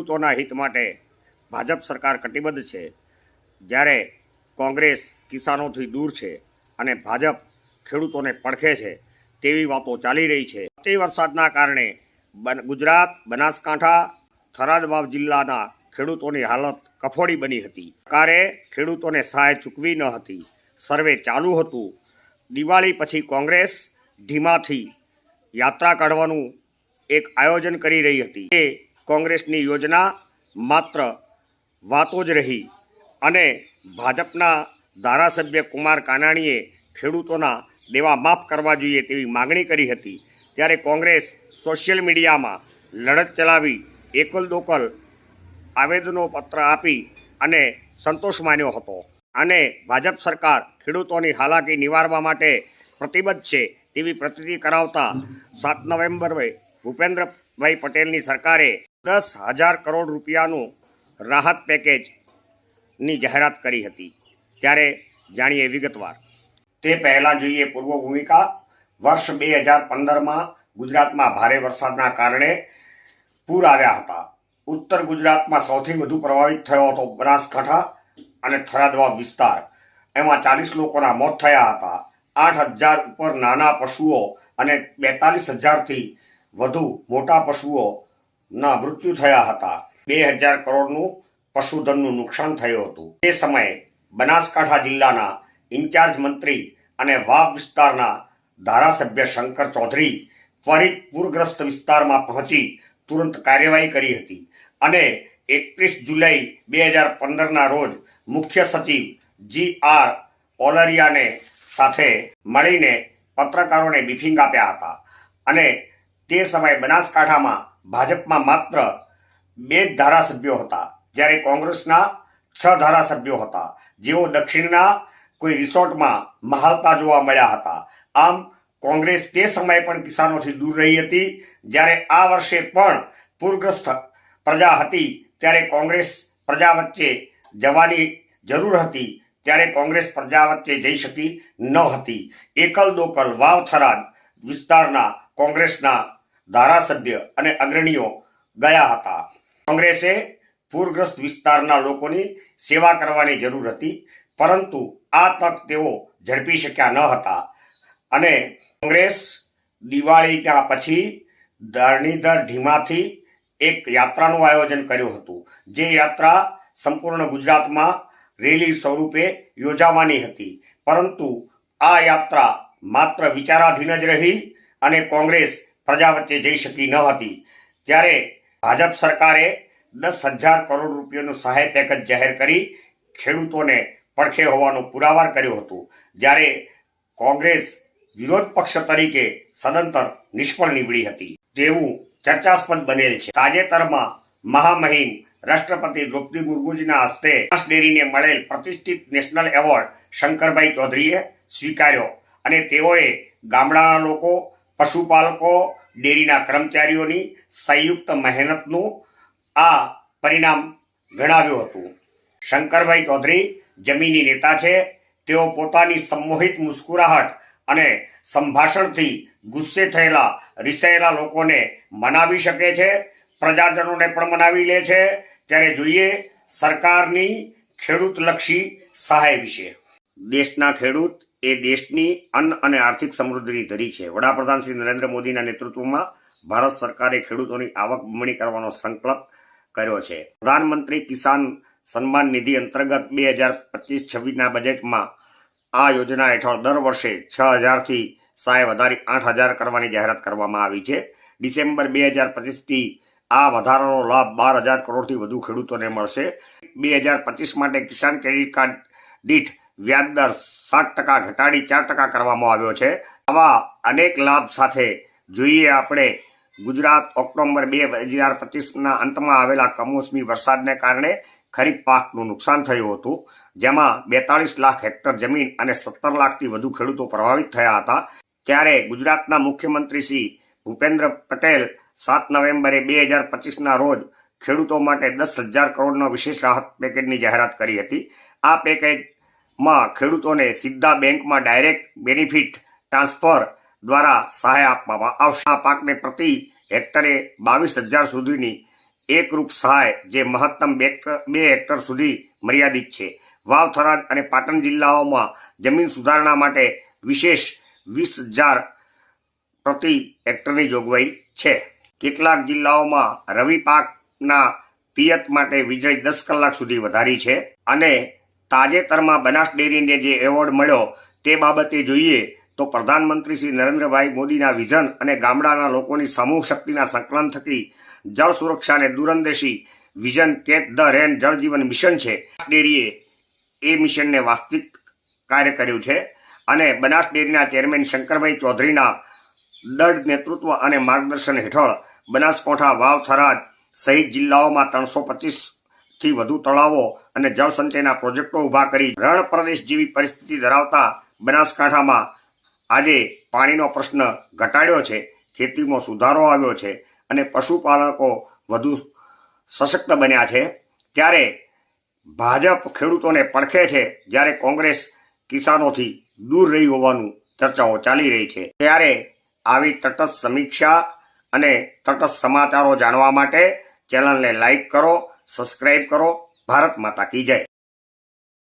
ખેડૂતોના હિત માટે ભાજપ સરકાર કટિબદ્ધ છે, જ્યારે કોંગ્રેસ કિસાનોથી દૂર છે અને ભાજપ ખેડૂતોને પડખે છે તેવી વાતો ચાલી રહી છે. અતિ વરસાદના કારણે ગુજરાત, બનાસકાંઠા, થરાદ વાવ જિલ્લાના ખેડૂતોની હાલત કફોડી બની હતી. સરકારે ખેડૂતોને સહાય ચૂકવી ન હતી. સર્વે ચાલુ હતું. દિવાળી પછી કોંગ્રેસ ધીમાથી યાત્રા કાઢવાનું એક આયોજન કરી રહી હતી. એ કોંગ્રેસની યોજના માત્ર વાતો જ રહી અને ભાજપના ધારાસભ્ય કુમાર કાનાણીએ ખેડૂતોના દેવા માફ કરવા જોઈએ તેવી માગણી કરી હતી. ત્યારે કોંગ્રેસ સોશિયલ મીડિયામાં લડત ચલાવી એકલ દોકલ આવેદનો પત્ર આપી અને સંતોષ માન્યો હતો. અને ભાજપ સરકાર ખેડૂતોની હાલાકી નિવારવા માટે પ્રતિબદ્ધ છે તેવી પ્રતીતિ કરાવતા 7 નવેમ્બરે ભૂપેન્દ્રભાઈ પટેલની સરકારે 10,000 કરોડ રૂપિયાનું રાહત પેકેજની જાહેરાત કરી હતી. ત્યારે જાણીએ વિગતવાર. તે પહેલાં જોઈએ પૂર્વ ભૂમિકા. વર્ષ 2015માં ગુજરાતમાં ભારે વરસાદના કારણે પૂર આવ્યા હતા. ઉત્તર ગુજરાતમાં સૌથી વધુ પ્રભાવિત થયો હતો બનાસકાંઠા અને થરાદ વાવ વિસ્તાર. એમાં 40 લોકોના મોત થયા હતા. 8,000 ઉપર નાના પશુઓ અને 42,000થી વધુ મોટા પશુઓના મૃત્યુ થયા હતા. 2,000 કરોડનું પશુધનનું નુકસાન થયું હતું. તે સમયે બનાસકાંઠા જિલ્લાના ઇન્ચાર્જ મંત્રી અને વાવ વિસ્તારના ધારાસભ્ય શંકર ચૌધરી ત્વરિત પૂરગ્રસ્ત વિસ્તારમાં પહોંચી તુરંત કાર્યવાહી કરી હતી અને 31 જુલાઈ 2015ના રોજ મુખ્ય સચિવ GR ઓલરિયાને સાથે મળીને પત્રકારોને બ્રીફિંગ આપ્યા હતા. અને તે સમયે બનાસકાંઠામાં ભાજપમાં માત્ર 2 ધારાસભ્યો હતા, જ્યારે કોંગ્રેસના 6 ધારાસભ્યો હતા, જેઓ દક્ષિણના કોઈ રિસોર્ટમાં મહાલતા જોવા મળ્યા હતા. આમ કોંગ્રેસ તે સમયે પણ કિસાનોથી દૂર રહી હતી. જ્યારે આ વર્ષે પણ પૂરગ્રસ્ત પ્રજા હતી ત્યારે કોંગ્રેસ પ્રજા વચ્ચે જવાની જરૂર હતી, ત્યારે કોંગ્રેસ પ્રજા વચ્ચે જઈ શકી ન હતી. એકલ દોકલ વાવ થરાદ વિસ્તારના કોંગ્રેસના ધારાસભ્ય અને અગ્રણીઓ ગયા હતા. કોંગ્રેસે પૂરગ્રસ્ત વિસ્તારના લોકોની સેવા કરવાની જરૂર હતી, પરંતુ આ તક તેઓ ઝડપી શક્યા ન હતા. અને કોંગ્રેસ દિવાળીના પછી ધરણીધર ઢીમાથી એક યાત્રાનું આયોજન કર્યું હતું. જે યાત્રા સંપૂર્ણ ગુજરાતમાં રેલી સ્વરૂપે યોજાવાની હતી, પરંતુ આ યાત્રા માત્ર વિચારાધીન જ રહી અને કોંગ્રેસ પ્રજા વચ્ચે જઈ શકી ન હતી. ત્યારે ભાજપ સરકારે 10,000 કરોડ રૂપિયાનું સહાય પેકેજ જાહેર કરી ખેડૂતોને પડખે હોવાનો પુરાવાર કર્યો હતો. જ્યારે કોંગ્રેસ વિરોધ પક્ષ તરીકે સદંતર નિષ્ફળ નીવડી હતી તેવું ચર્ચાસ્પદ બનેલ છે. તાજેતરમાં મહામહિમ રાષ્ટ્રપતિ દ્રૌપદી મુર્મુજીના હસ્તે બનાસ ડેરીને મળેલ પ્રતિષ્ઠિત નેશનલ એવોર્ડ શંકરભાઈ ચૌધરીએ સ્વીકાર્યો અને તેઓએ ગામડાના લોકો, પશુપાલકો, ડેરીના કર્મચારીઓની સંયુક્ત મહેનતનું આ પરિણામ ગણાવ્યું હતું. શંકરભાઈ ચૌધરી જમીની નેતા છે. તેઓ પોતાની સંમોહિત મુસ્કુરાહટ અને સંભાષણથી ગુસ્સે થયેલા, રિસાયેલા લોકોને મનાવી શકે છે, પ્રજાજનોને પણ મનાવી લે છે. ત્યારે જોઈએ સરકારની ખેડૂતલક્ષી સહાય વિશે. દેશના ખેડૂત એ દેશની અન્ન અને આર્થિક સમૃદ્ધિની ધરી છે. વડાપ્રધાન શ્રી નરેન્દ્ર મોદીના નેતૃત્વમાં ભારત સરકારે ખેડૂતોની આવક બમણી કરવાનો સંકલ્પ કર્યો છે. પ્રધાનમંત્રી કિસાન સન્માન નિધિ અંતર્ગત 2025-26ના બજેટમાં આ યોજના હેઠળ દર વર્ષે 6,000થી સહાય વધારી 8,000 કરવાની જાહેરાત કરવામાં આવી છે. ડિસેમ્બર 2025થી આ વધારાનો લાભ 12,000 કરોડથી વધુ ખેડૂતોને મળશે. 2025 માટે કિસાન ક્રેડિટ કાર્ડ દીઠ વ્યાજદર 7% ઘટાડી 4% કરવામાં આવ્યો છે. આવા અનેક લાભ સાથે જોઈએ આપણે ગુજરાત ઓક્ટોબર 2025ના અંતમાં આવેલા કમોસમી વરસાદને કારણે ખરીફ પાકનું નુકસાન થયું હતું, જેમાં 42 લાખ હેક્ટર જમીન અને 17 લાખથી વધુ ખેડૂતો પ્રભાવિત થયા હતા. ત્યારે ગુજરાતના મુખ્યમંત્રી શ્રી ભૂપેન્દ્ર પટેલ 7 નવેમ્બરે 2025ના રોજ ખેડૂતો માટે 10,000 કરોડનો વિશેષ રાહત પેકેજની જાહેરાત કરી હતી. આ પેકેજમાં ખેડૂતોને સીધા બેંકમાં ડાયરેક્ટ બેનિફિટ ટ્રાન્સફર દ્વારા સહાય આપવામાં આવશે. આ પાકને પ્રતિ હેક્ટરે 22,000 સુધીની એકરૂપ સહાય જે મહત્તમ 2 હેક્ટર સુધી મર્યાદિત છે. વાવ, થરાદ અને પાટણ જિલ્લાઓમાં જમીન સુધારણા માટે વિશેષ 20,000 પ્રતિ હેક્ટરની જોગવાઈ છે. કેટલાક જિલ્લાઓમાં રવિ પાકના પિયત માટે વીજળી 10 કલાક સુધી વધારી છે. અને તાજેતરમાં બનાસ ડેરીને જે એવોર્ડ મળ્યો તે બાબતે જોઈએ તો પ્રધાનમંત્રી શ્રી નરેન્દ્રભાઈ મોદીના વિઝન અને ગામડાના લોકોની સમૂહ શક્તિના સંકલન થકી જળ સુરક્ષા અને દૂરંદેશી વિઝન કેચ ધ રેન જળ જીવન મિશન છે. ડેરીએ એ મિશનને વાસ્તવિક કાર્ય કર્યું છે અને બનાસ ડેરીના ચેરમેન શંકરભાઈ ચૌધરીના દૃઢ નેતૃત્વ અને માર્ગદર્શન હેઠળ બનાસકાંઠા, વાવ, થરાદ સહિત જિલ્લાઓમાં 325થી વધુ તળાવો અને જળ સંચયના પ્રોજેક્ટો ઊભા કરી રણ પ્રદેશ જેવી પરિસ્થિતિ ધરાવતા બનાસકાંઠામાં આજે પાણીનો પ્રશ્ન ઘટાડ્યો છે, ખેતીમાં સુધારો આવ્યો છે અને પશુપાલકો વધુ સશક્ત બન્યા છે. ત્યારે ભાજપ ખેડૂતોને પડખે છે, જ્યારે કોંગ્રેસ કિસાનોથી દૂર રહી હોવાનું ચર્ચાઓ ચાલી રહી છે. ત્યારે આવી તટસ્થ સમીક્ષા અને તટસ્થ સમાચારો જાણવા માટે ચેનલને લાઈક કરો, સબસ્ક્રાઇબ કરો. ભારત માતા કી જય.